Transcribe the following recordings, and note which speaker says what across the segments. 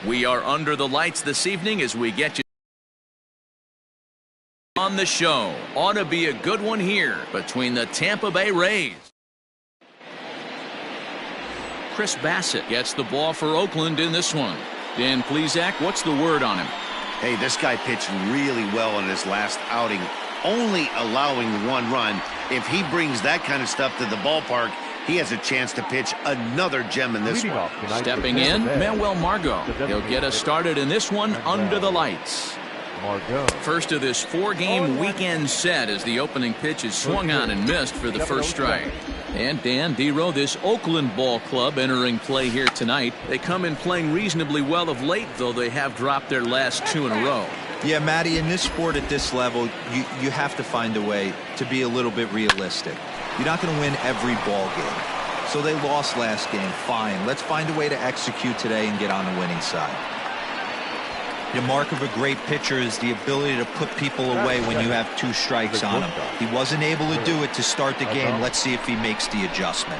Speaker 1: We are under the lights this evening as we get you on the show. Ought to be a good one here between the Tampa Bay Rays. Chris Bassett gets the ball for Oakland in this one. Dan Plesac, what's the word on him?
Speaker 2: Hey, this guy pitched really well in his last outing, only allowing 1 run. If he brings that kind of stuff to the ballpark, he has a chance to pitch another gem in this one.
Speaker 1: Stepping in, Manuel Margot. He'll get us started in this one under the lights. First of this 4-game weekend set as the opening pitch is swung on and missed for the first strike. And Dan Dero, this Oakland ball club entering play here tonight. They come in playing reasonably well of late, though they have dropped their last 2 in a row.
Speaker 3: Yeah, Matty, in this sport at this level, you have to find a way to be a little bit realistic. You're not going to win every ball game. So they lost last game. Fine. Let's find a way to execute today and get on the winning side. The mark of a great pitcher is the ability to put people away when you have 2 strikes on him. He wasn't able to do it to start the game. Let's see if he makes the adjustment.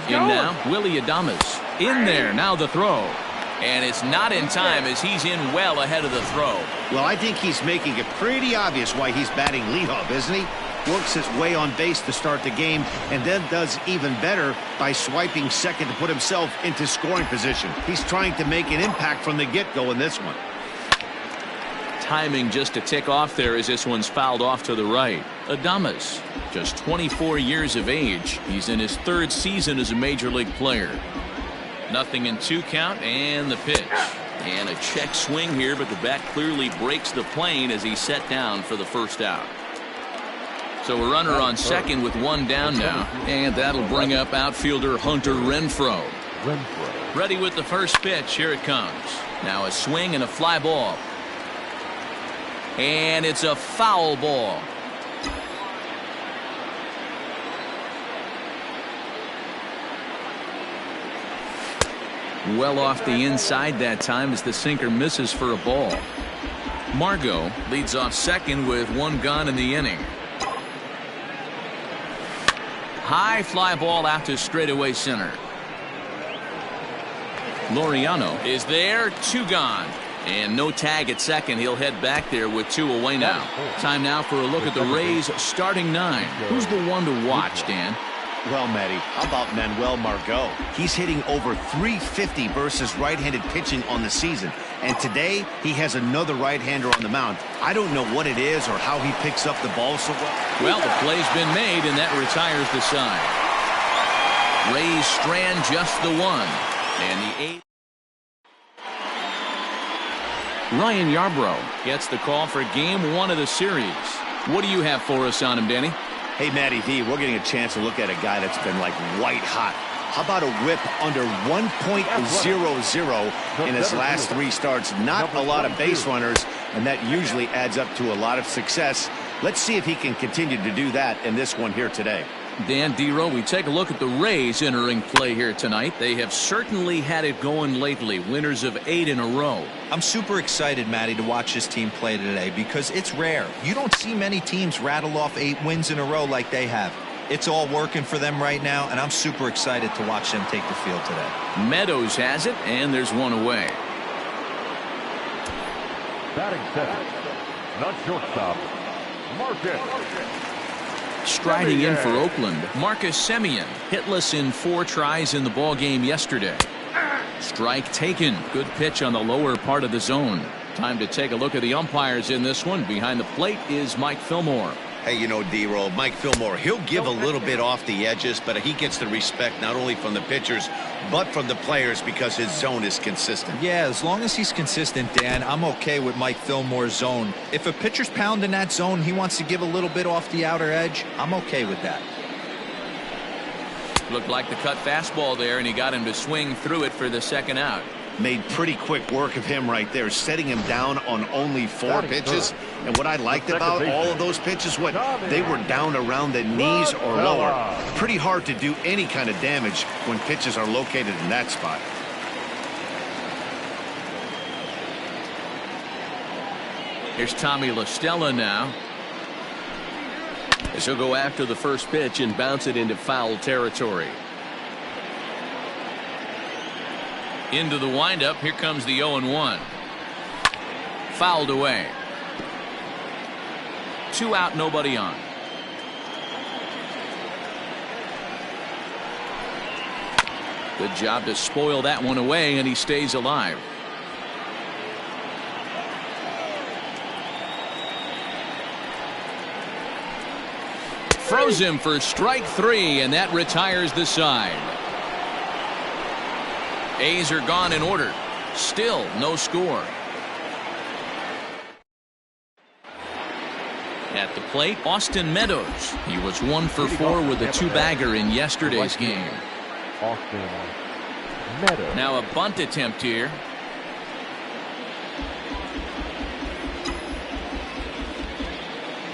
Speaker 1: In now, Willie Adames. In there, now the throw. And it's not in time as he's in well ahead of the throw.
Speaker 2: Well, I think he's making it pretty obvious why he's batting leadoff, isn't he? Works his way on base to start the game and then does even better by swiping second to put himself into scoring position. He's trying to make an impact from the get-go in this one.
Speaker 1: Timing just a tick off there as this one's fouled off to the right. Adames, just 24 years of age. He's in his 3rd season as a major league player. Nothing in 2 count and the pitch. And a check swing here, but the bat clearly breaks the plane as he's set down for the first out. So a runner on second with 1 down now. And that'll bring up outfielder Hunter Renfroe. Ready with the first pitch. Here it comes. Now a swing and a fly ball. And it's a foul ball. Well off the inside that time as the sinker misses for a ball. Margot leads off second with 1 gone in the inning. High fly ball out to straightaway center. Laureano is there, 2 gone. And no tag at second. He'll head back there with 2 away now. Time now for a look at the Rays starting 9. Who's the one to watch, Dan?
Speaker 2: Well, Matty, how about Manuel Margot? He's hitting over .350 versus right-handed pitching on the season. And today, he has another right-hander on the mound. I don't know what it is or how he picks up the ball so well.
Speaker 1: Well, the play's been made, and that retires the side. Rays strand just the 1. And the 8. Ryan Yarbrough gets the call for game 1 of the series. What do you have for us on him, Danny?
Speaker 2: Hey, Matty V, we're getting a chance to look at a guy that's been like white hot. How about a whip under 1.00 in his last 3 starts? Not a lot of base runners, and that usually adds up to a lot of success. Let's see if he can continue to do that in this one here today.
Speaker 1: Dan Dero, we take a look at the Rays entering play here tonight. They have certainly had it going lately. Winners of 8 in a row.
Speaker 3: I'm super excited, Matty, to watch this team play today because it's rare. You don't see many teams rattle off 8 wins in a row like they have. It's all working for them right now, and I'm super excited to watch them take the field today.
Speaker 1: Meadows has it, and there's 1 away.
Speaker 4: Batting second, not shortstop, Marcus.
Speaker 1: Striding in for Oakland, Marcus Semien, hitless in 4 tries in the ball game yesterday. Strike taken. Good pitch on the lower part of the zone. Time to take a look at the umpires in this one. Behind the plate is Mike Fillmore.
Speaker 2: Hey, you know, D-Roll, Mike Fillmore, he'll give a little bit off the edges, but he gets the respect not only from the pitchers, but from the players because his zone is consistent.
Speaker 3: Yeah, as long as he's consistent, Dan, I'm okay with Mike Fillmore's zone. If a pitcher's pounding that zone, he wants to give a little bit off the outer edge, I'm okay with that.
Speaker 1: Looked like the cut fastball there, and he got him to swing through it for the second out.
Speaker 2: Made pretty quick work of him right there, setting him down on only 4 pitches. And what I liked about all of those pitches, they were down around the knees or lower. Pretty hard to do any kind of damage when pitches are located in that spot.
Speaker 1: Here's Tommy LaStella now.
Speaker 5: As he'll go after the first pitch and bounce it into foul territory.
Speaker 1: Into the windup. Here comes the 0-1. Fouled away. 2 out, nobody on. Good job to spoil that one away, and he stays alive. Throws him for strike 3, and that retires the side. A's are gone in order. Still no score. At the plate, Austin Meadows. He was 1 for 4 with a 2-bagger in yesterday's game.
Speaker 4: Austin Meadows.
Speaker 1: Now a bunt attempt here.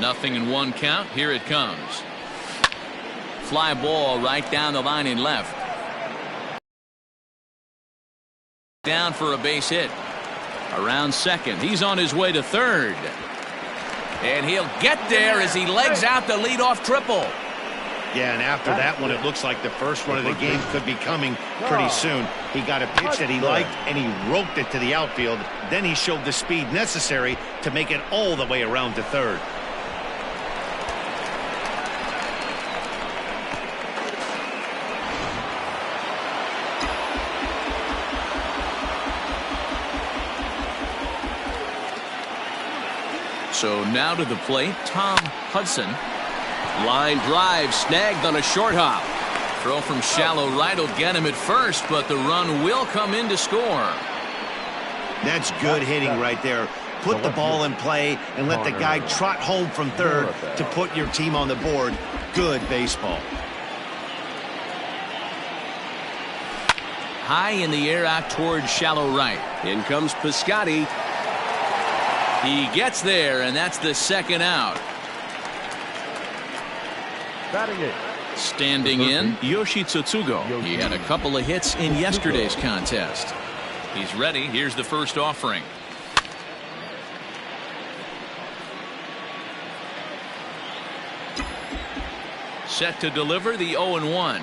Speaker 1: Nothing in 1 count. Here it comes. Fly ball right down the line and left. Down for a base hit. Around second. He's on his way to third. And he'll get there as he legs out the leadoff triple.
Speaker 2: Yeah, and after that one, it looks like the first run of the game could be coming pretty soon. He got a pitch that he liked, and he roped it to the outfield. Then he showed the speed necessary to make it all the way around to third.
Speaker 1: So now to the plate, Tom Hudson.
Speaker 5: Line drive snagged on a short hop.
Speaker 1: Throw from shallow right will get him at first, but the run will come in to score.
Speaker 2: That's good hitting right there. Put the ball in play and let the guy trot home from third to put your team on the board. Good baseball.
Speaker 1: High in the air out towards shallow right.
Speaker 5: In comes Piscotty.
Speaker 1: He gets there, and that's the second out. Standing in, Yoshi Tsutsugo. He had a couple of hits in yesterday's contest. He's ready. Here's the first offering. Set to deliver the 0-1.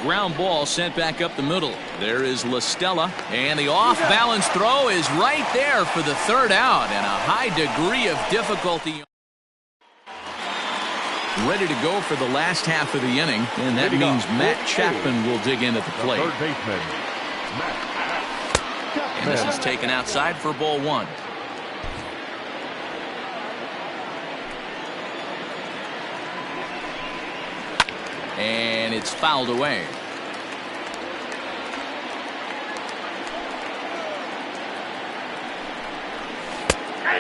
Speaker 1: Ground ball sent back up the middle. There is LaStella, and the off-balance throw is right there for the third out, and a high degree of difficulty. Ready to go for the last half of the inning, and that means Matt Chapman will dig in at the plate. And this is taken outside for ball 1. And it's fouled away.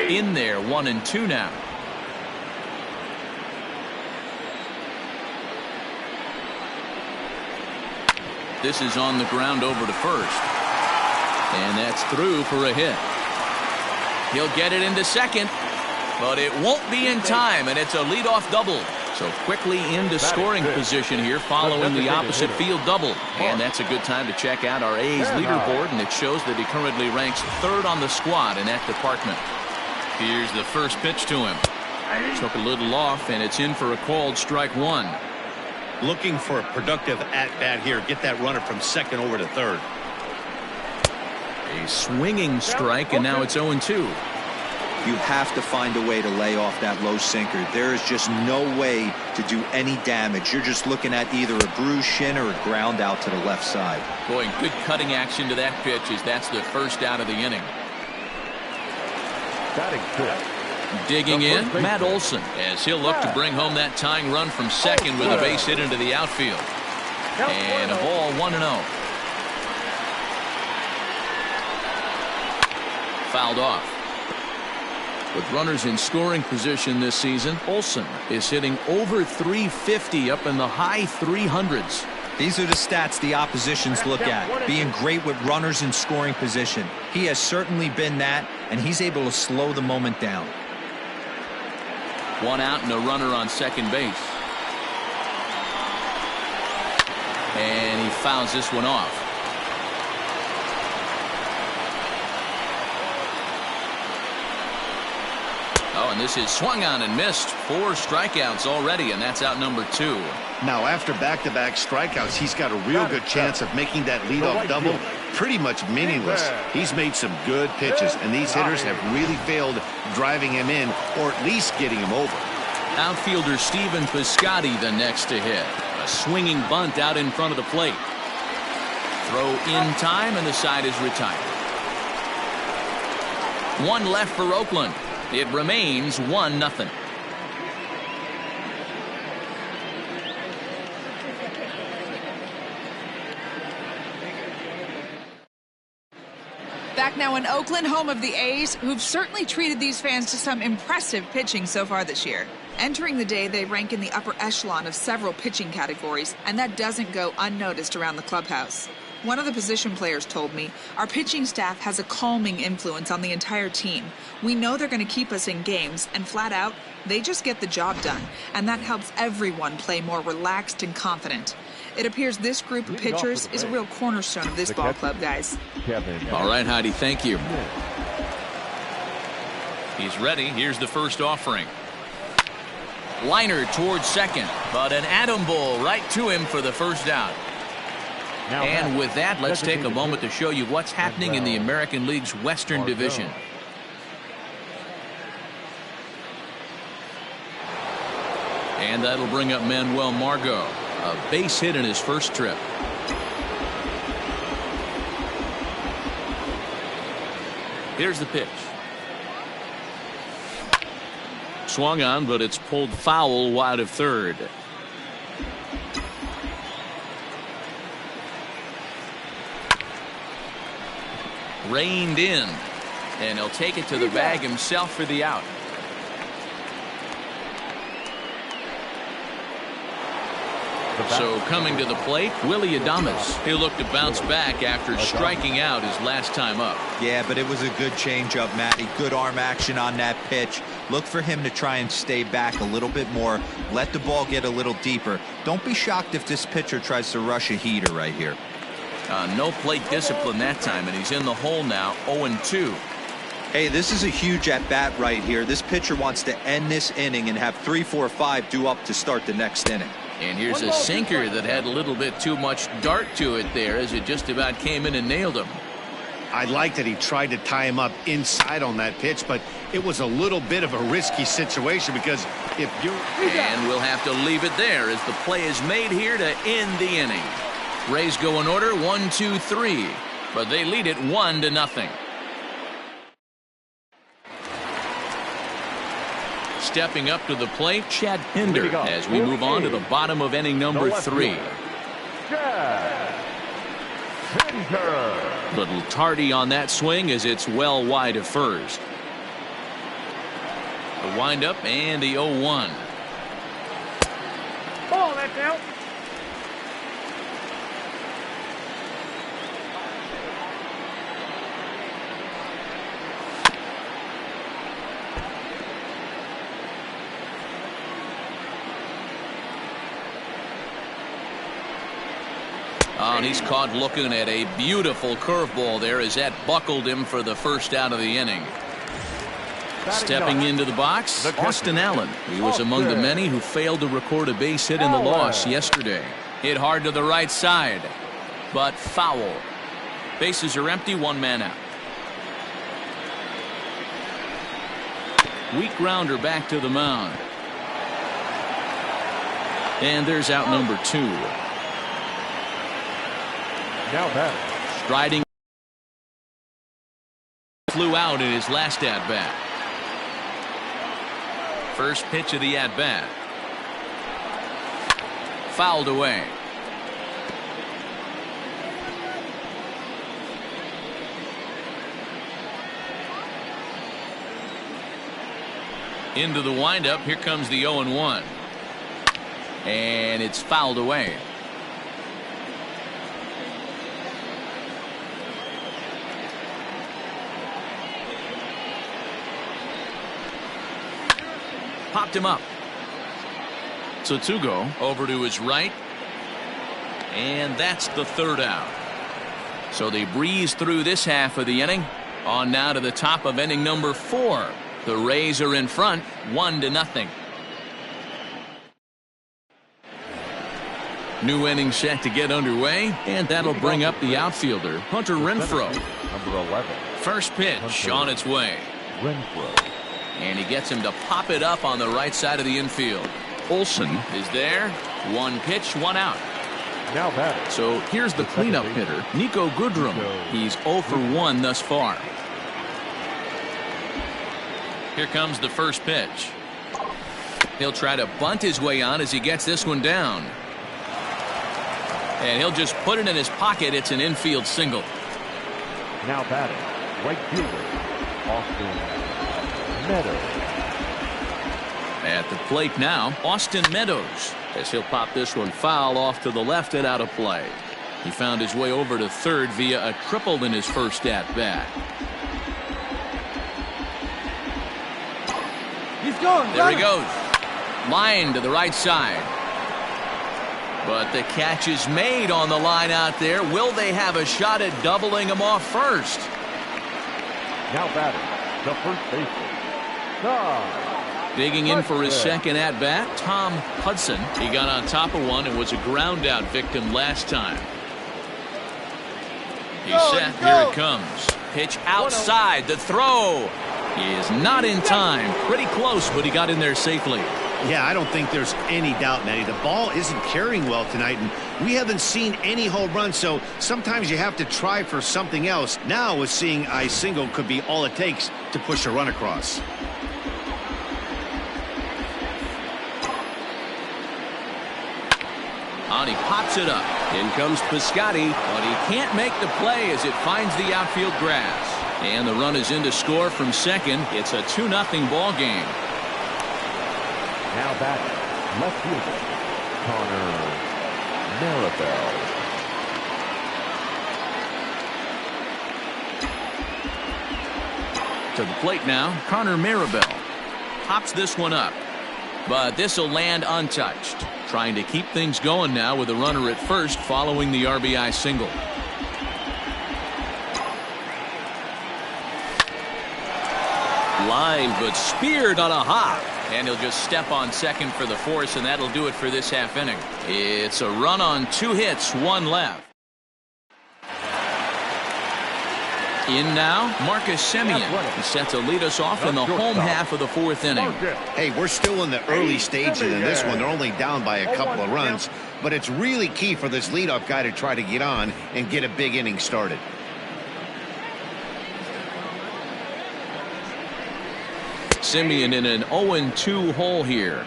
Speaker 1: In there, 1-2 now. This is on the ground over to first. And that's through for a hit. He'll get it into second, but it won't be in time, and it's a leadoff double. So quickly into scoring position here following the opposite field double. And that's a good time to check out our A's leaderboard, and it shows that he currently ranks 3rd on the squad in that department. Here's the first pitch to him. Took a little off, and it's in for a called strike 1.
Speaker 2: Looking for a productive at-bat here. Get that runner from second over to third.
Speaker 1: A swinging strike, and now it's 0-2.
Speaker 3: You have to find a way to lay off that low sinker. There is just no way to do any damage. You're just looking at either a bruised shin or a ground out to the left side.
Speaker 1: Boy, good cutting action to that pitch as that's the first out of the inning. Digging in, Matt Olson, as he'll look to bring home that tying run from second with a base hit into the outfield. And a ball, 1-0. Fouled off. With runners in scoring position this season, Olson is hitting over 350 up in the high 300s.
Speaker 3: These are the stats the oppositions look at, being great with runners in scoring position. He has certainly been that, and he's able to slow the moment down.
Speaker 1: 1 out and a runner on second base. And he fouls this one off. Oh, and this is swung on and missed. 4 strikeouts already, and that's out number 2.
Speaker 2: Now, after back-to-back strikeouts, he's got a real good chance of making that leadoff double pretty much meaningless. He's made some good pitches, and these hitters have really failed driving him in or at least getting him over.
Speaker 1: Outfielder Steven Piscotty the next to hit. A swinging bunt out in front of the plate. Throw in time, and the side is retired. 1 left for Oakland. It remains 1-0.
Speaker 6: Back now in Oakland, home of the A's, who've certainly treated these fans to some impressive pitching so far this year. Entering the day, they rank in the upper echelon of several pitching categories, and that doesn't go unnoticed around the clubhouse. One of the position players told me, our pitching staff has a calming influence on the entire team. We know they're going to keep us in games, and flat out, they just get the job done, and that helps everyone play more relaxed and confident. It appears this group of pitchers is a real cornerstone of this ball club, guys.
Speaker 1: All right, Heidi, thank you. He's ready. Here's the first offering. Liner towards second, but an atom ball right to him for the first out. And with that, let's take a moment to show you what's happening in the American League's Western Division. And that'll bring up Manuel Margot. A base hit in his first trip. Here's the pitch. Swung on, but it's pulled foul wide of third. Reined in, and he'll take it to the bag himself for the out. So coming to the plate, Willie Adames. He'll look to bounce back after striking out his last time up.
Speaker 3: Yeah, but it was a good changeup, Matty. Good arm action on that pitch. Look for him to try and stay back a little bit more. Let the ball get a little deeper. Don't be shocked if this pitcher tries to rush a heater right here.
Speaker 1: No plate discipline that time, and he's in the hole now, 0-2.
Speaker 3: Hey, this is a huge at-bat right here. This pitcher wants to end this inning and have 3, 4, 5 due up to start the next inning.
Speaker 1: And here's a sinker that had a little bit too much dart to it there as it just about came in and nailed him.
Speaker 2: I like that he tried to tie him up inside on that pitch, but it was a little bit of a risky situation because if you...
Speaker 1: And we'll have to leave it there as the play is made here to end the inning. Rays go in order 1, 2, 3, but they lead it 1-0. Stepping up to the plate, Chad Pinder, as we move on to the bottom of inning number 3. Little tardy on that swing as it's well wide of first. The windup and the 0-1.
Speaker 4: Ball, that's out.
Speaker 1: Oh, and he's caught looking at a beautiful curveball there as that buckled him for the first out of the inning. Stepping into the box, Austin Allen. He was among the many who failed to record a base hit in the loss yesterday. Hit hard to the right side, but foul. Bases are empty, 1 man out. Weak grounder back to the mound. And there's out number 2.
Speaker 4: Now batter.
Speaker 1: Striding. Flew out in his last at-bat. First pitch of the at-bat. Fouled away. Into the windup. Here comes the 0-1. And it's fouled away. Popped him up. So to go over to his right. And that's the third out. So they breeze through this half of the inning. On now to the top of inning number 4. The Rays are in front 1-0. New inning set to get underway, and that'll bring up the outfielder, Hunter Renfroe.
Speaker 4: Number 11.
Speaker 1: First pitch on its way.
Speaker 4: Renfroe.
Speaker 1: And he gets him to pop it up on the right side of the infield. Olsen is there. 1 pitch, 1 out.
Speaker 4: Now batting.
Speaker 1: So here's the cleanup hitter, Nico Goodrum. He's 0 for 1 thus far. Here comes the first pitch. He'll try to bunt his way on as he gets this one down. And he'll just put it in his pocket. It's an infield single.
Speaker 4: Now batting. Right fielder. Austin Meadows.
Speaker 1: At the plate now, Austin Meadows, as he'll pop this one foul off to the left and out of play. He found his way over to third via a triple in his first at-bat.
Speaker 4: He's gone.
Speaker 1: There he goes. Line to the right side. But the catch is made on the line out there. Will they have a shot at doubling him off first?
Speaker 4: Now batting. The first baseman.
Speaker 1: Digging in for his second at-bat, Tom Hudson. He got on top of one and was a ground-out victim last time. He's set. Here it comes. Pitch outside. The throw. He is not in time. Pretty close, but he got in there safely.
Speaker 2: Yeah, I don't think there's any doubt, Matty. The ball isn't carrying well tonight, and we haven't seen any home runs, so sometimes you have to try for something else. Now, with seeing a single could be all it takes to push a run across.
Speaker 1: And he pops it up. In comes Piscotty, but he can't make the play as it finds the outfield grass. And the run is in to score from second. It's a 2-0 ball game.
Speaker 4: Now batting. Left fielder. Connor Maribel.
Speaker 1: To the plate now, Connor Maribel pops this one up. But this will land untouched. Trying to keep things going now with a runner at first following the RBI single. Line, but speared on a hop. And he'll just step on second for the force, and that'll do it for this half inning. It's a run on 2 hits, 1 left. In now, Marcus Semien. He's set to lead us off in the home half of the 4th inning.
Speaker 2: Hey, we're still in the early stages in this one. They're only down by a couple of runs, but it's really key for this leadoff guy to try to get on and get a big inning started.
Speaker 1: Semien in an 0-2 hole here.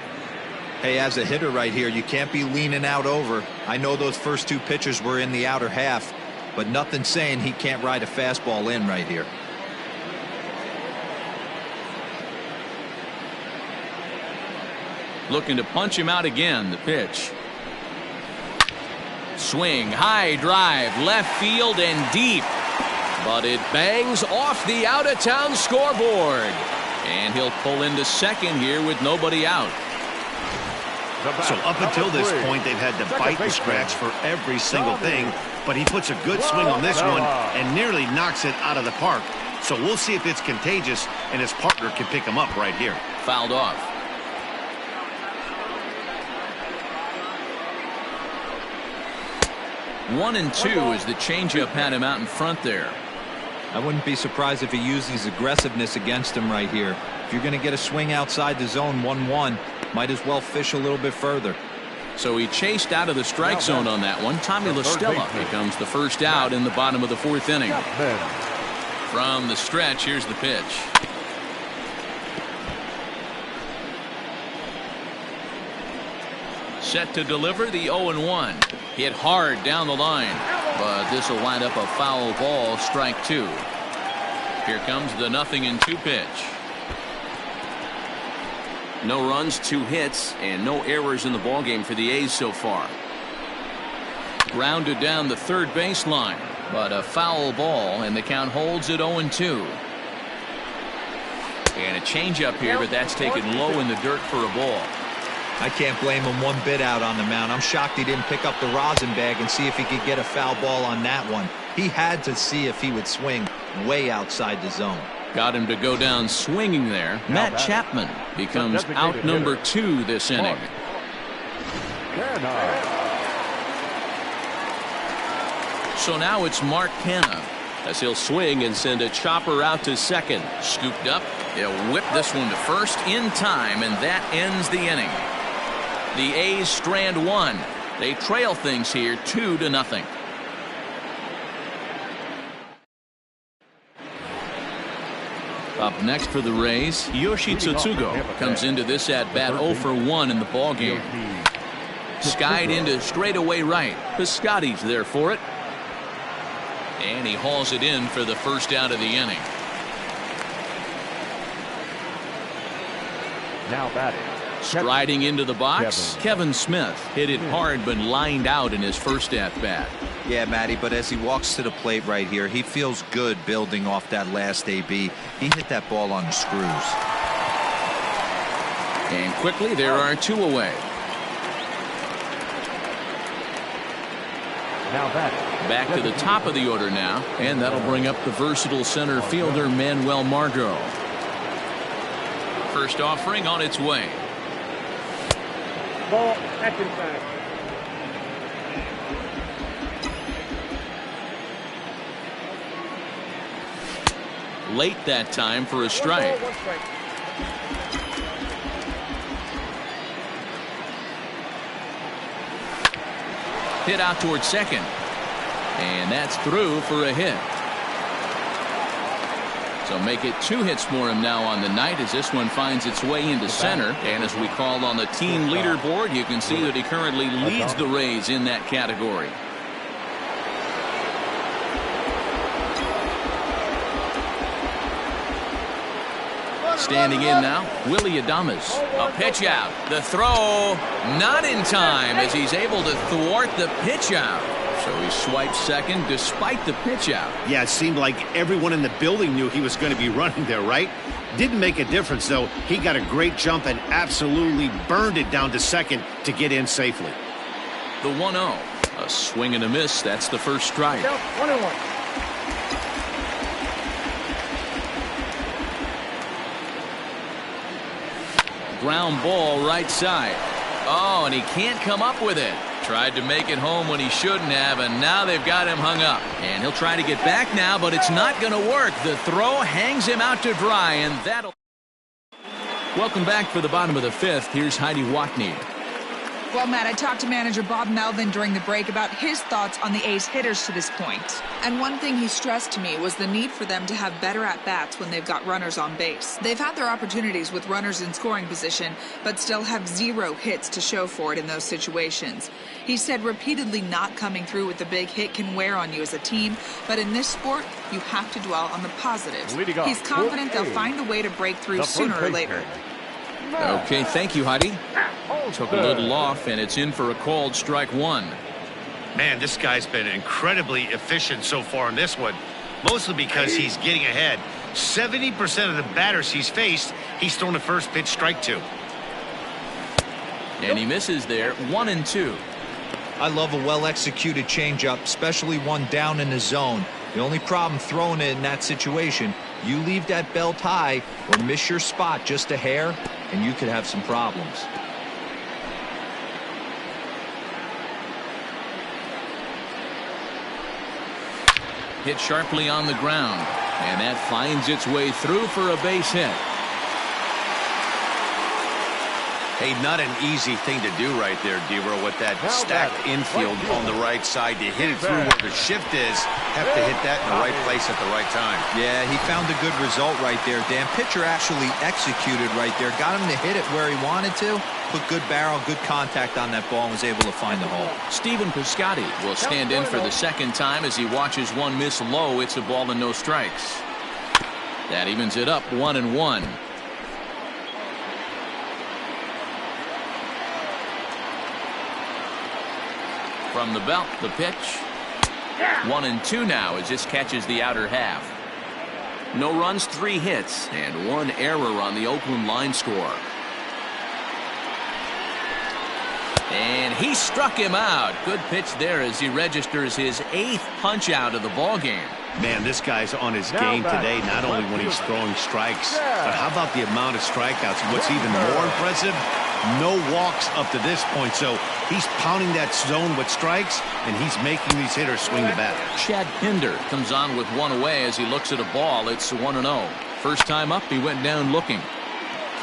Speaker 3: Hey, as a hitter right here, you can't be leaning out over. I know those first 2 pitches were in the outer half, but nothing saying he can't ride a fastball in right here.
Speaker 1: Looking to punch him out again. The pitch. Swing, high drive, left field and deep. But it bangs off the out-of-town scoreboard. And he'll pull into second here with nobody out.
Speaker 2: So up until this point, they've had to fight and scratch for every single thing. But he puts a good swing on this one and nearly knocks it out of the park. So we'll see if it's contagious and his partner can pick him up right here.
Speaker 1: Fouled off. One and two as the changeup had him out in front there.
Speaker 3: I wouldn't be surprised if he used his aggressiveness against him right here. If you're going to get a swing outside the zone 1-1, might as well fish a little bit further.
Speaker 1: So he chased out of the strike zone on that one. Tommy La Stella becomes the first out in the bottom of the 4th inning. From the stretch, here's the pitch. Set to deliver the 0-1. Hit hard down the line, but this will wind up a foul ball, strike 2. Here comes the 0-2 pitch. No runs, 2 hits, and no errors in the ballgame for the A's so far. Grounded down the third baseline, but a foul ball, and the count holds at 0-2. And a changeup here, but that's taken low in the dirt for a ball.
Speaker 3: I can't blame him one bit out on the mound. I'm shocked he didn't pick up the rosin bag and see if he could get a foul ball on that one. He had to see if he would swing way outside the zone.
Speaker 1: Got him to go down swinging there. Matt Chapman becomes out number 2 this inning. So now it's Mark Canha
Speaker 5: as he'll swing and send a chopper out to second.
Speaker 1: Scooped up. He'll whip this one to first in time, and that ends the inning. The A's strand 1. They trail things here 2-0. Up next for the Rays, Yoshi Tsutsugo comes into this at-bat 0 for 1 in the ballgame. Skied into straightaway right. Piscotty's there for it. And he hauls it in for the first out of the inning.
Speaker 4: Now batting.
Speaker 1: Striding into the box, Kevin Smith hit it hard but lined out in his first at-bat.
Speaker 3: Yeah, Matty, but as he walks to the plate right here, he feels good building off that last AB. He hit that ball on the screws.
Speaker 1: And quickly there are 2 away.
Speaker 4: Now batting.
Speaker 1: Back to the top of the order now, and that'll bring up the versatile center fielder Manuel Margot. First offering on its way.
Speaker 4: Ball at inside.
Speaker 1: Late that time for a strike. Hit out towards second. And that's through for a hit. So make it 2 hits for him now on the night as this one finds its way into center. And as we call on the team leaderboard, you can see that he currently leads the Rays in that category. Standing in now, Willy Adames. A pitch out. The throw not in time as he's able to thwart the pitch out. So he swipes second despite the pitch out.
Speaker 2: Yeah, it seemed like everyone in the building knew he was going to be running there, right? Didn't make a difference, though. He got a great jump and absolutely burned it down to second to get in safely.
Speaker 1: The 1-0. A swing and a miss. That's the first strike.
Speaker 4: 1-1.
Speaker 1: Ground ball right side. Oh, and he can't come up with it. Tried to make it home when he shouldn't have, and now they've got him hung up. And he'll try to get back now, but it's not going to work. The throw hangs him out to dry, and that'll... Welcome back for the bottom of the 5th. Here's Heidi Watney.
Speaker 6: Well, Matt, I talked to manager Bob Melvin during the break about his thoughts on the A's hitters to this point. And one thing he stressed to me was the need for them to have better at-bats when they've got runners on base. They've had their opportunities with runners in scoring position, but still have 0 hits to show for it in those situations. He said repeatedly not coming through with the big hit can wear on you as a team, but in this sport, you have to dwell on the positives. He's confident they'll find a way to break through sooner or later.
Speaker 1: Okay, thank you, Heidi. Took a little off, and it's in for a called strike 1.
Speaker 2: Man, this guy's been incredibly efficient so far in this one, mostly because he's getting ahead. 70% of the batters he's faced, he's thrown the first pitch strike to.
Speaker 1: And he misses there, 1-2.
Speaker 3: I love a well-executed changeup, especially one down in the zone. The only problem throwing it in that situation, you leave that belt high or miss your spot just a hair, and you could have some problems.
Speaker 1: Hit sharply on the ground, and that finds its way through for a base hit.
Speaker 2: Hey, not an easy thing to do right there, D-Row, with that stacked infield on the right side. To hit it through where the shift is, have to hit that in the right place at the right time.
Speaker 3: Yeah, he found a good result right there, Dan. Pitcher actually executed right there. Got him to hit it where he wanted to. Put good barrel, good contact on that ball and was able to find the hole.
Speaker 1: Stephen Piscotty will stand in for the second time as he watches one miss low. It's a ball and no strikes. That evens it up 1-1. From the belt, the pitch. 1-2 now as this catches the outer half. No runs, 3 hits, and 1 error on the Oakland line score. And he struck him out. Good pitch there as he registers his 8th punch out of the ball game.
Speaker 2: Man, this guy's on his game today, not only when he's throwing strikes, but how about the amount of strikeouts? What's even more impressive, no walks up to this point. So he's pounding that zone with strikes, and he's making these hitters swing the bat.
Speaker 1: Chad Pinder comes on with one away as he looks at a ball. It's 1-0. First time up, he went down looking.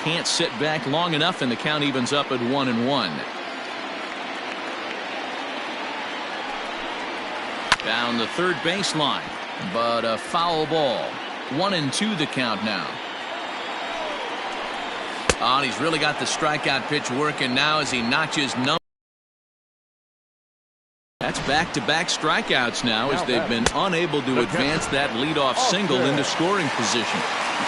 Speaker 1: Can't sit back long enough, and the count evens up at 1-1. Down the third baseline, but a foul ball. 1-2 the count now. Oh, he's really got the strikeout pitch working now as he notches number. That's back-to-back strikeouts now as they've been unable to advance that leadoff single into scoring position.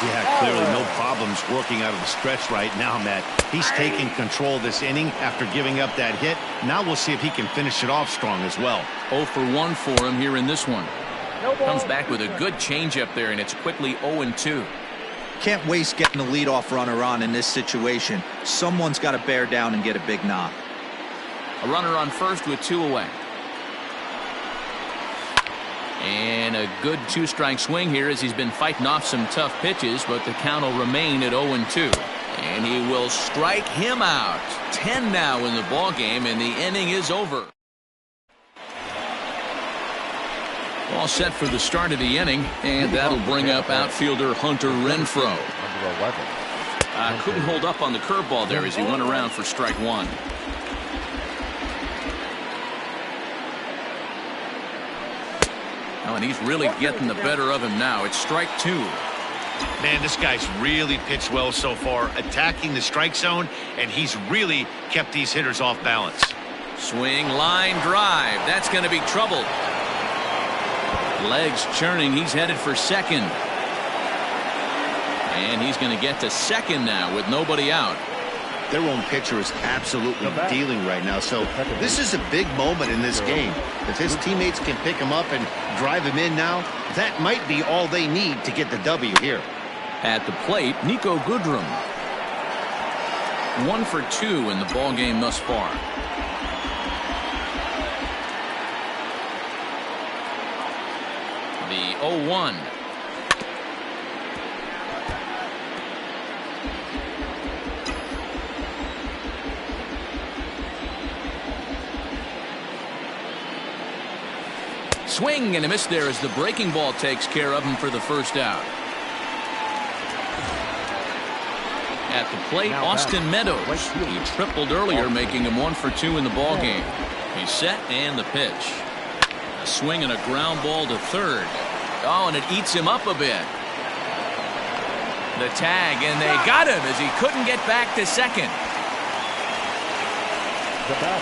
Speaker 2: Yeah, clearly no problems working out of the stretch right now, Matt. He's taking control this inning after giving up that hit. Now we'll see if he can finish it off strong as well.
Speaker 1: 0 for 1 for him here in this one. Comes back with a good changeup there, and it's quickly 0-2.
Speaker 3: Can't waste getting the leadoff runner on in this situation. Someone's got to bear down and get a big knock.
Speaker 1: A runner on first with 2 away. And a good 2-strike swing here as he's been fighting off some tough pitches, but the count will remain at 0-2. And he will strike him out. 10 now in the ball game, and the inning is over. All set for the start of the inning, and that'll bring up outfielder Hunter Renfroe. Couldn't hold up on the curveball there as he went around for strike 1. Oh, and he's really getting the better of him now. It's strike 2.
Speaker 2: Man, this guy's really pitched well so far, attacking the strike zone, and he's really kept these hitters off balance.
Speaker 1: Swing, line drive. That's going to be trouble. Legs churning. He's headed for second. And he's going to get to second now with nobody out.
Speaker 2: Their own pitcher is absolutely dealing right now, so this is a big moment in this game. If his teammates can pick him up and drive him in now, that might be all they need to get the W here.
Speaker 1: At the plate, Nico Goodrum. 1 for 2 in the ball game thus far. The 0-1. Swing and a miss there as the breaking ball takes care of him for the first out. At the plate, Austin Meadows. He tripled earlier, making him 1 for 2 in the ball game. He's set and the pitch. A swing and a ground ball to third. Oh, and it eats him up a bit. The tag, and they got him as he couldn't get back to second.
Speaker 4: The batter,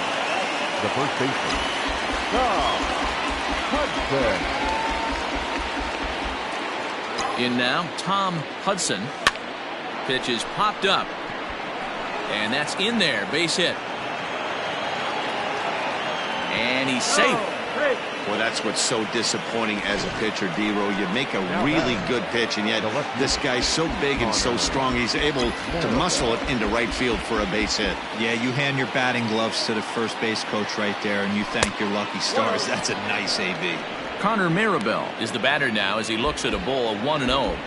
Speaker 4: the first baseman.
Speaker 1: In now, Tom Hudson. Pitch is popped up. And that's in there. Base hit. And he's safe.
Speaker 2: Well, that's what's so disappointing as a pitcher, D-Row. You make a really good pitch, and yet this guy's so big and so strong, he's able to muscle it into right field for a base hit.
Speaker 3: Yeah, you hand your batting gloves to the first base coach right there, and you thank your lucky stars. That's a nice AB.
Speaker 1: Connor Maribel is the batter now as he looks at a ball of 1-0.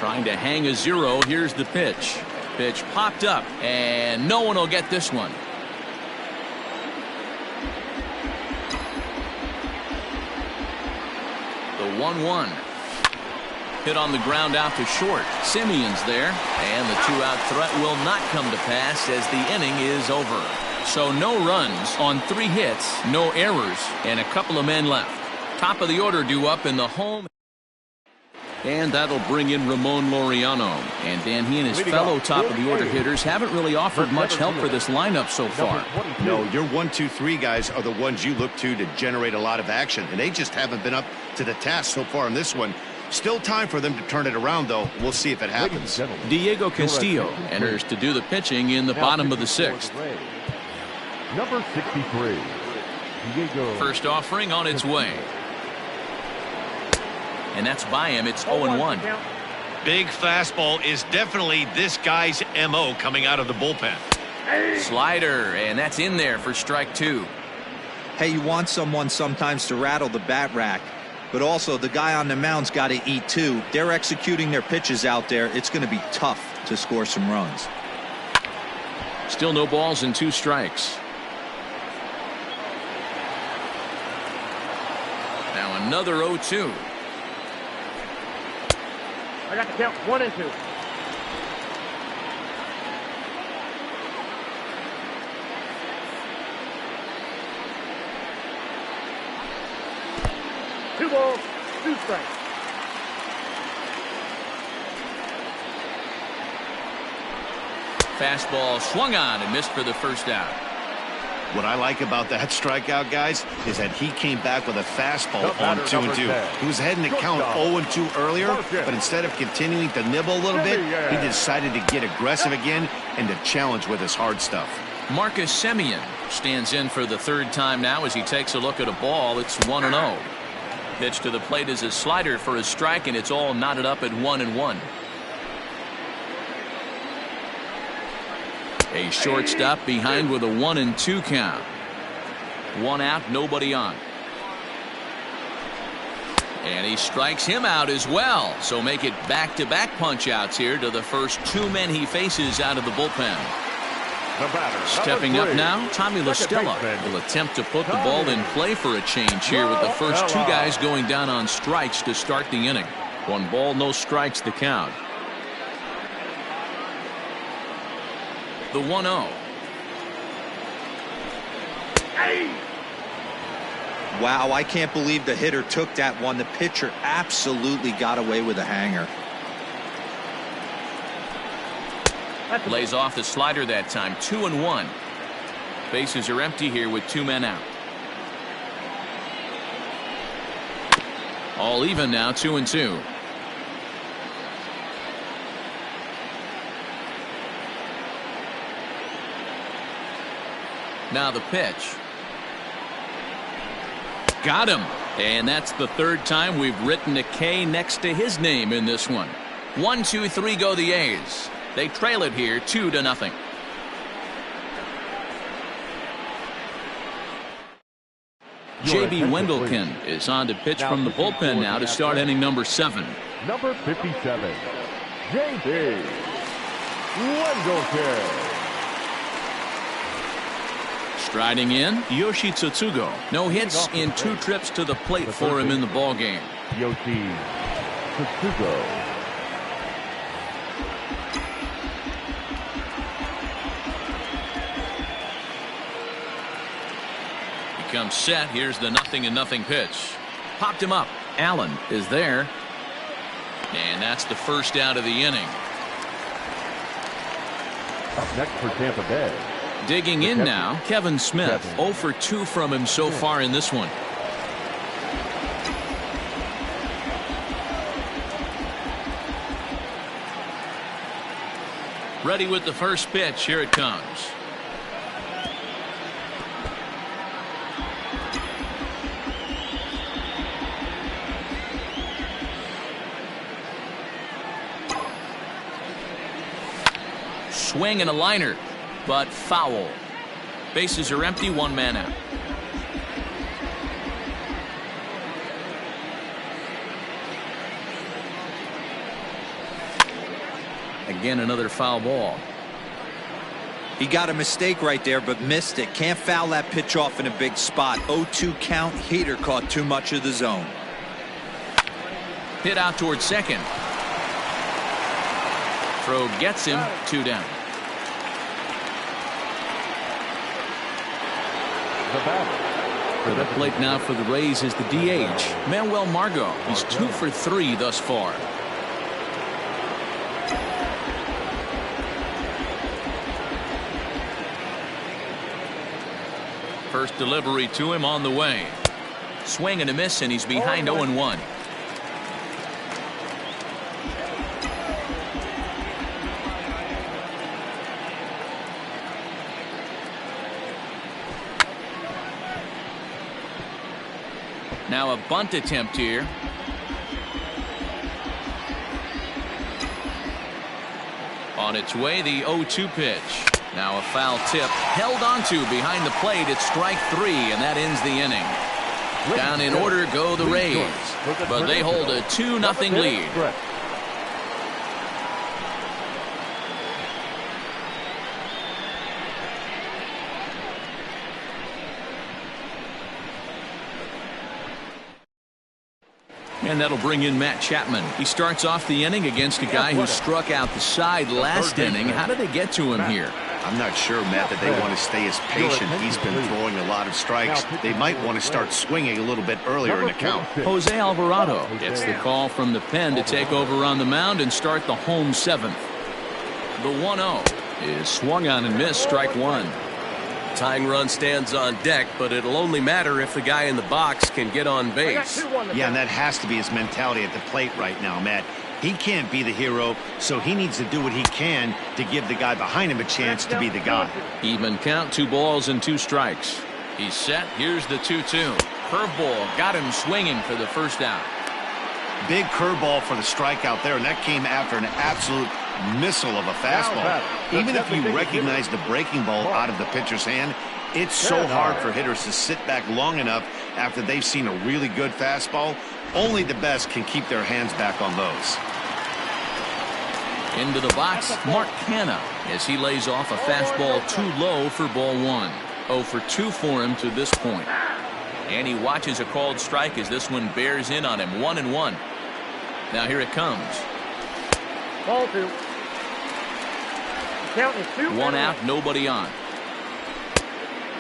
Speaker 1: Trying to hang a 0. Here's the pitch. Pitch popped up, and no one will get this one. The 1-1. Hit on the ground out to short. Simeon's there, and the 2-out threat will not come to pass as the inning is over. So no runs on 3 hits, no errors, and a couple of men left. Top of the order due up in the home. And that'll bring in Ramon Laureano. And then he and his fellow top-of-the-order hitters haven't really offered much help for this lineup so far.
Speaker 2: No, your 1, 2, 3 guys are the ones you look to generate a lot of action, and they just haven't been up to the task so far in this one. Still time for them to turn it around, though. We'll see if it happens.
Speaker 1: Diego Castillo enters to do the pitching in the bottom of the 6th.
Speaker 4: Number 63, Diego.
Speaker 1: First offering on its way. And that's by him. It's 0-1.
Speaker 2: big fastball is definitely this guy's MO coming out of the bullpen.
Speaker 1: Slider, and that's in there for strike 2.
Speaker 3: Hey, you want someone sometimes to rattle the bat rack, but also the guy on the mound's got to eat too. They're executing their pitches out there. It's going to be tough to score some runs.
Speaker 1: Still no balls and 2 strikes. Now another 0-2.
Speaker 4: I got to count 1 and 2. Two balls, 2 strikes.
Speaker 1: Fastball swung on and missed for the first out.
Speaker 2: What I like about that strikeout, guys, is that he came back with a fastball on 2-2. He was heading to count 0-2 earlier, but instead of continuing to nibble a little bit, he decided to get aggressive again and to challenge with his hard stuff.
Speaker 1: Marcus Semien stands in for the 3rd time now as he takes a look at a ball. It's 1-0. Pitch to the plate is a slider for a strike, and it's all knotted up at 1-1. A shortstop behind with a 1-2 count. 1 out, nobody on. And he strikes him out as well. So make it back-to-back punch-outs here to the first 2 men he faces out of the bullpen. Stepping up now, Tommy La Stella will attempt to put the ball in play for a change here with the first 2 guys going down on strikes to start the inning. 1 ball, no strikes the count. The 1-0.
Speaker 3: Wow, I can't believe the hitter took that one. The pitcher absolutely got away with a hanger.
Speaker 1: Lays off the slider that time. 2-1. Bases are empty here with 2 men out. All even now, 2-2. Now the pitch. Got him. And that's the 3rd time we've written a K next to his name in this one. 1, 2, 3 go the A's. They trail it here 2-0. J.B. Wendelken is on to pitch from the bullpen now to start inning number 7.
Speaker 4: Number 57, J.B. Wendelken.
Speaker 1: Striding in, Yoshi Tsutsugo. No hits in 2 trips to the plate for him in the ballgame.
Speaker 4: Yoshi Tsutsugo.
Speaker 1: He comes set. Here's the 0-0 pitch. Popped him up. Allen is there. And that's the first out of the inning.
Speaker 4: Up next for Tampa Bay.
Speaker 1: Digging in now, Kevin Smith. 0 for 2 from him so far in this one. Ready with the first pitch. Here it comes. Swing and a liner, but foul. Bases are empty, 1 man out. Again, another foul ball.
Speaker 3: He got a mistake right there, but missed it. Can't foul that pitch off in a big spot. 0-2 count. Hader caught too much of the zone.
Speaker 1: Hit out towards second. Throw gets him, 2 down. For the plate now for the Rays is the DH, Manuel Margot. He's 2 for 3 thus far. First delivery to him on the way. Swing and a miss, and he's behind 0-1. Now a bunt attempt here. On its way, the 0-2 pitch. Now a foul tip held onto behind the plate. It's strike 3, and that ends the inning. Down in order go the Rays, but they hold a 2-0 lead. And that'll bring in Matt Chapman. He starts off the inning against a guy who struck out the side last inning. How did they get to him here?
Speaker 2: I'm not sure, Matt, that they want to stay as patient. He's been throwing a lot of strikes. They might want to start swinging a little bit earlier in the count.
Speaker 1: Jose Alvarado gets the call from the pen to take over on the mound and start the home 7th. The 1-0 is swung on and missed, strike 1.
Speaker 5: Tying run stands on deck, but it'll only matter if the guy in the box can get on base.
Speaker 2: Yeah, and that has to be his mentality at the plate right now, Matt. He can't be the hero, so he needs to do what he can to give the guy behind him a chance to be the guy.
Speaker 1: Even count, 2 balls and 2 strikes. He's set. Here's the 2-2. Curveball got him swinging for the first out.
Speaker 2: Big curveball for the strikeout there, and that came after an absolute missile of a fastball. Even if you recognize the breaking ball out of the pitcher's hand, it's so hard for hitters to sit back long enough after they've seen a really good fastball. Only the best can keep their hands back on those.
Speaker 1: Into the box, Mark Canha, as he lays off a fastball too low for ball 1. 0 for 2 for him to this point. And he watches a called strike as this one bears in on him. 1-1. Now here it comes.
Speaker 4: Ball 2. Count is 2.
Speaker 1: 1 out, nobody on.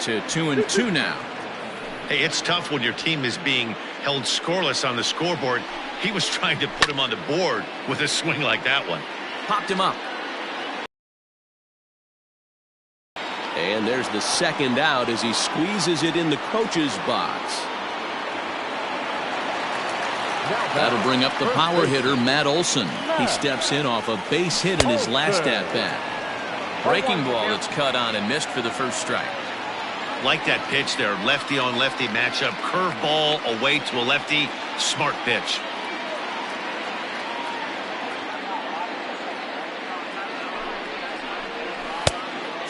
Speaker 1: To 2-2 now.
Speaker 2: Hey, it's tough when your team is being held scoreless on the scoreboard. He was trying to put him on the board with a swing like that one.
Speaker 1: Popped him up.
Speaker 5: And there's the second out as he squeezes it in the coach's box.
Speaker 1: That'll bring up the power hitter, Matt Olson. He steps in off a base hit in his last at-bat. Breaking ball that's cut on and missed for the first strike.
Speaker 2: Like that pitch there, lefty on lefty matchup. Curveball away to a lefty. Smart pitch.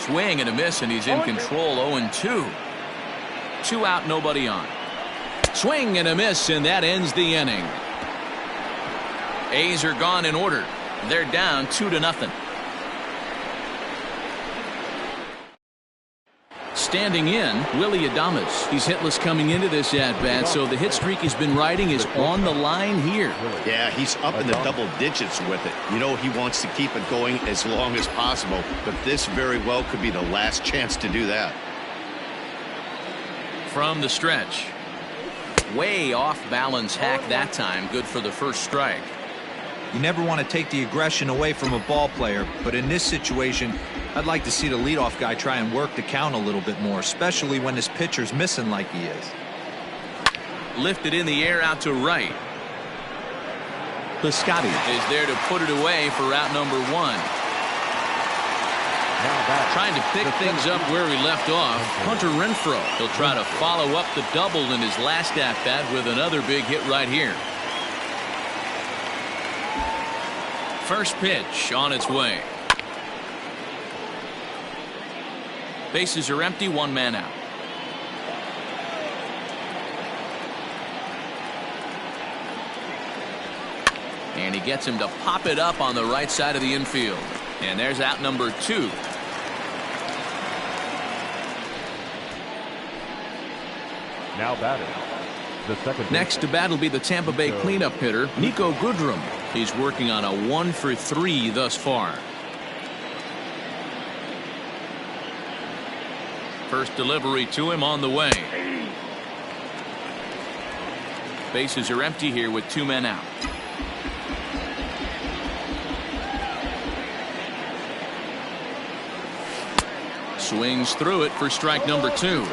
Speaker 1: Swing and a miss, and he's in control. 0-2. 2 out, nobody on. Swing and a miss, and that ends the inning. A's are gone in order. They're down 2-0. Standing in, Willy Adames. He's hitless coming into this at-bat, so the hit streak he's been riding is on the line here.
Speaker 2: Yeah, he's up in the double digits with it. You know, he wants to keep it going as long as possible, but this very well could be the last chance to do that.
Speaker 1: From the stretch. Way off balance hack that time. Good for the first strike.
Speaker 3: You never want to take the aggression away from a ball player, but in this situation, I'd like to see the leadoff guy try and work the count a little bit more, especially when his pitcher's missing like he is.
Speaker 1: Lifted in the air out to right. Piscotty is there to put it away for out number 1. Trying to pick things up where he left off, Hunter Renfroe. He'll try to follow up the double in his last at-bat with another big hit right here. First pitch on its way. Bases are empty, 1 man out. And he gets him to pop it up on the right side of the infield. And there's out number 2.
Speaker 4: Now batting. The second.
Speaker 1: Next to bat will be the Tampa Bay cleanup hitter, Nico Goodrum. He's working on a 1 for 3 thus far. First delivery to him on the way. Bases are empty here with 2 men out. Swings through it for strike number 2.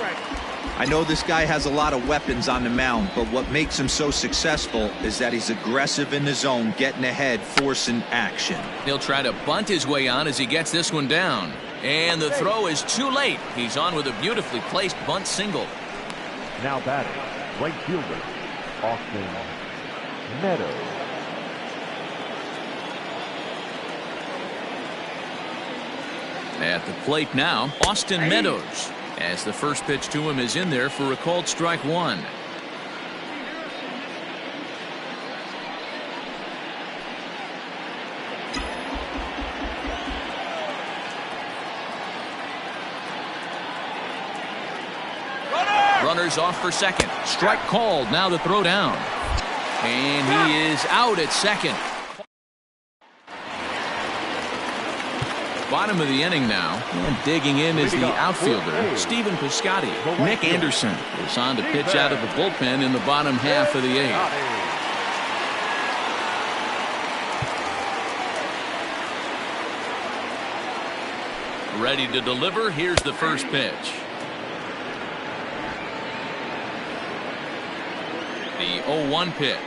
Speaker 3: I know this guy has a lot of weapons on the mound, but what makes him so successful is that he's aggressive in the zone, getting ahead, forcing action.
Speaker 1: He'll try to bunt his way on as he gets this one down. And the throw is too late. He's on with a beautifully placed bunt single.
Speaker 4: Now batting. Right fielder, Austin Meadows.
Speaker 1: At the plate now, Austin Meadows, as the first pitch to him is in there for a called strike one. Runners off for second. Strike called. Now the throw down. And he is out at second. Bottom of the inning now. And digging in is the outfielder, Stephen Piscotty. Nick Anderson is on to pitch out of the bullpen in the bottom half of the eighth. Ready to deliver. Here's the first pitch. The 0-1 pitch.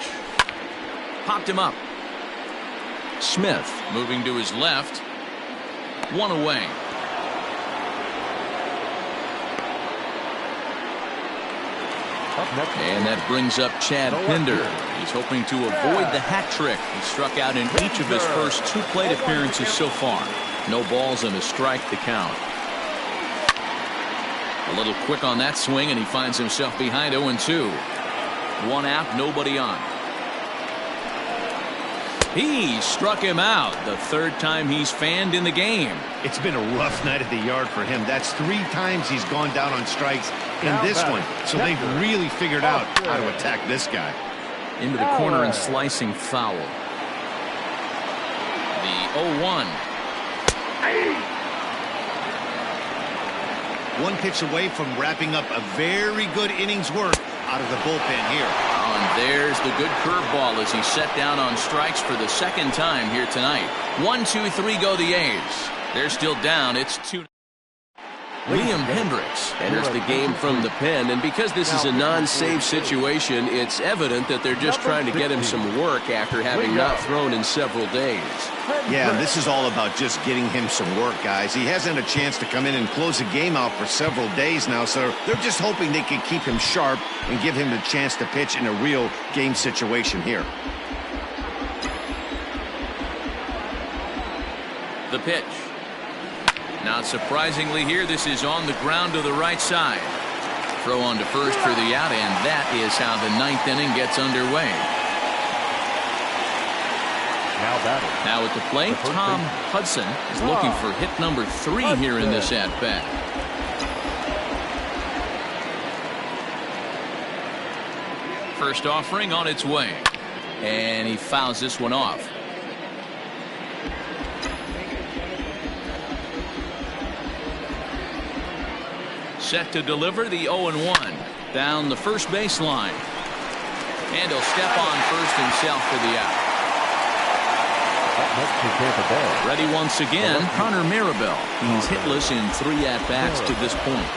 Speaker 1: Popped him up. Smith moving to his left. One away. And that brings up Chad Pinder. He's hoping to avoid the hat trick. He struck out in each of his first 2 plate appearances so far. No balls and a strike to count. A little quick on that swing, and he finds himself behind 0-2. 1 out, nobody on. He struck him out. The 3rd time he's fanned in the game.
Speaker 2: It's been a rough night at the yard for him. That's 3 times he's gone down on strikes in this one. So they've really figured out how to attack this guy.
Speaker 1: Into the corner and slicing foul. The 0-1.
Speaker 2: 1 pitch away from wrapping up a very good inning's work out of the bullpen here.
Speaker 1: Oh, and there's the good curveball as he set down on strikes for the 2nd time here tonight. 1, 2, 3 go the A's. They're still down. It's 2.
Speaker 5: Liam Hendricks enters the game from the pen, and because this is a non-save situation, it's evident that they're just trying to get him some work after having not thrown in several days.
Speaker 2: Yeah, and this is all about just getting him some work, guys. He hasn't had a chance to come in and close the game out for several days now, so they're just hoping they can keep him sharp and give him the chance to pitch in a real game situation here.
Speaker 1: The pitch. Not surprisingly here, this is on the ground to the right side. Throw on to first for the out, and that is how the 9th inning gets underway. Now at the plate, Tom Hudson is looking for hit number 3 here in this at-bat. First offering on its way. And he fouls this one off. Set to deliver the 0-1 down the first baseline. And he'll step on first himself for the out. Ready once again, Connor Maribel. He's hitless in 3 at-bats to this point.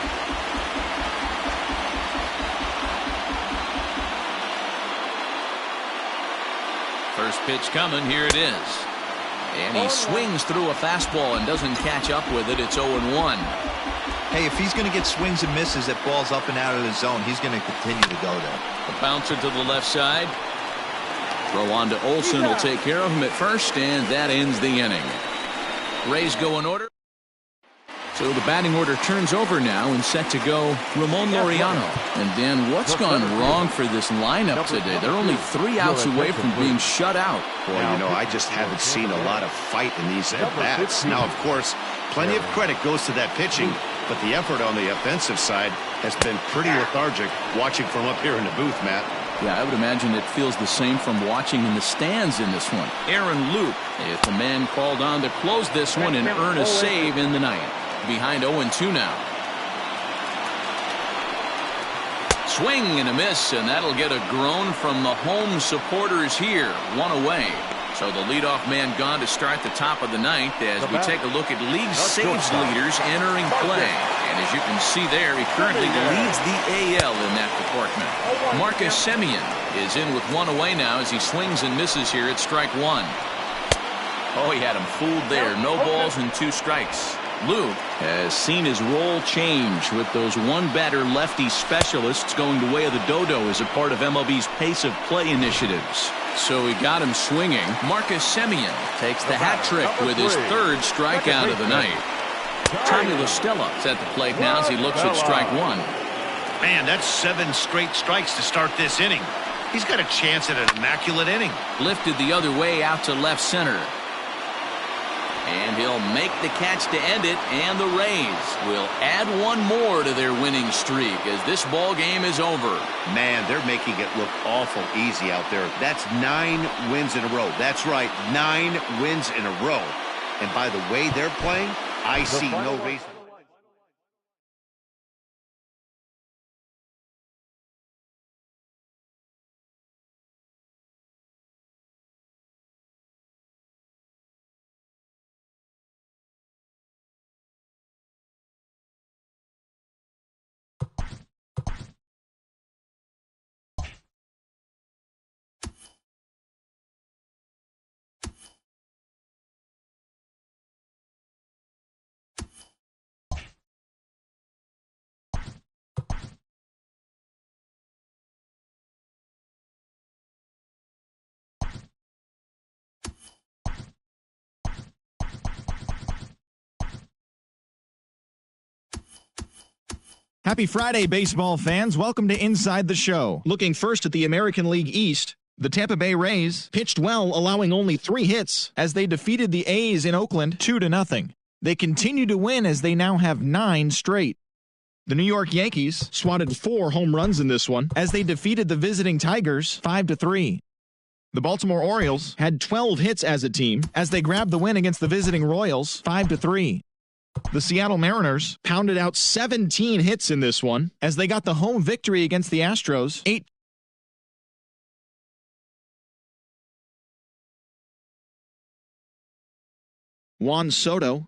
Speaker 1: First pitch coming, here it is. And he swings through a fastball and doesn't catch up with it. It's 0-1.
Speaker 3: Hey, if he's going to get swings and misses at balls up and out of the zone, he's going to continue to go there.
Speaker 1: The bouncer to the left side. Throw on to Olsen will take care of him at first, and that ends the inning. Rays go in order. So the batting order turns over now and set to go Ramon Laureano. And Dan, what's gone wrong for this lineup today? They're only 3 outs away from being shut out.
Speaker 2: Boy, you know, I just haven't seen a lot of fight in these at-bats. Now, of course, plenty of credit goes to that pitching, but the effort on the offensive side has been pretty lethargic watching from up here in the booth, Matt.
Speaker 1: Yeah, I would imagine it feels the same from watching in the stands in this one. Aaron Luke is the man called on to close this one and earn a save in the ninth. Behind 0-2 now. Swing and a miss, and that'll get a groan from the home supporters here. 1 away. So the leadoff man gone to start the top of the ninth as we take a look at league saves leaders entering play. And as you can see there, he currently leads the AL in that department. Marcus Semien is in with 1 away now as he swings and misses here at strike 1. Oh, he had him fooled there. No balls and 2 strikes. Luke has seen his role change with those 1-batter lefty specialists going the way of the dodo as a part of MLB's pace of play initiatives. So he got him swinging. Marcus Semien takes the hat trick with his 3rd strikeout of the night. Tommy La Stella is at the plate now as he looks at strike one.
Speaker 2: Man, that's 7 straight strikes to start this inning. He's got a chance at an immaculate inning.
Speaker 1: Lifted the other way out to left center. And he'll make the catch to end it, and the Rays will add one more to their winning streak as this ball game is over.
Speaker 2: Man, they're making it look awful easy out there. That's 9 wins in a row. That's right, 9 wins in a row. And by the way they're playing, I see no reason.
Speaker 7: Happy Friday, baseball fans. Welcome to Inside the Show. Looking first at the American League East, the Tampa Bay Rays pitched well, allowing only 3 hits as they defeated the A's in Oakland 2-0. They continue to win as they now have 9 straight. The New York Yankees swatted 4 home runs in this one as they defeated the visiting Tigers 5-3. The Baltimore Orioles had 12 hits as a team as they grabbed the win against the visiting Royals 5-3. The Seattle Mariners pounded out 17 hits in this one as they got the home victory against the Astros 8. Juan Soto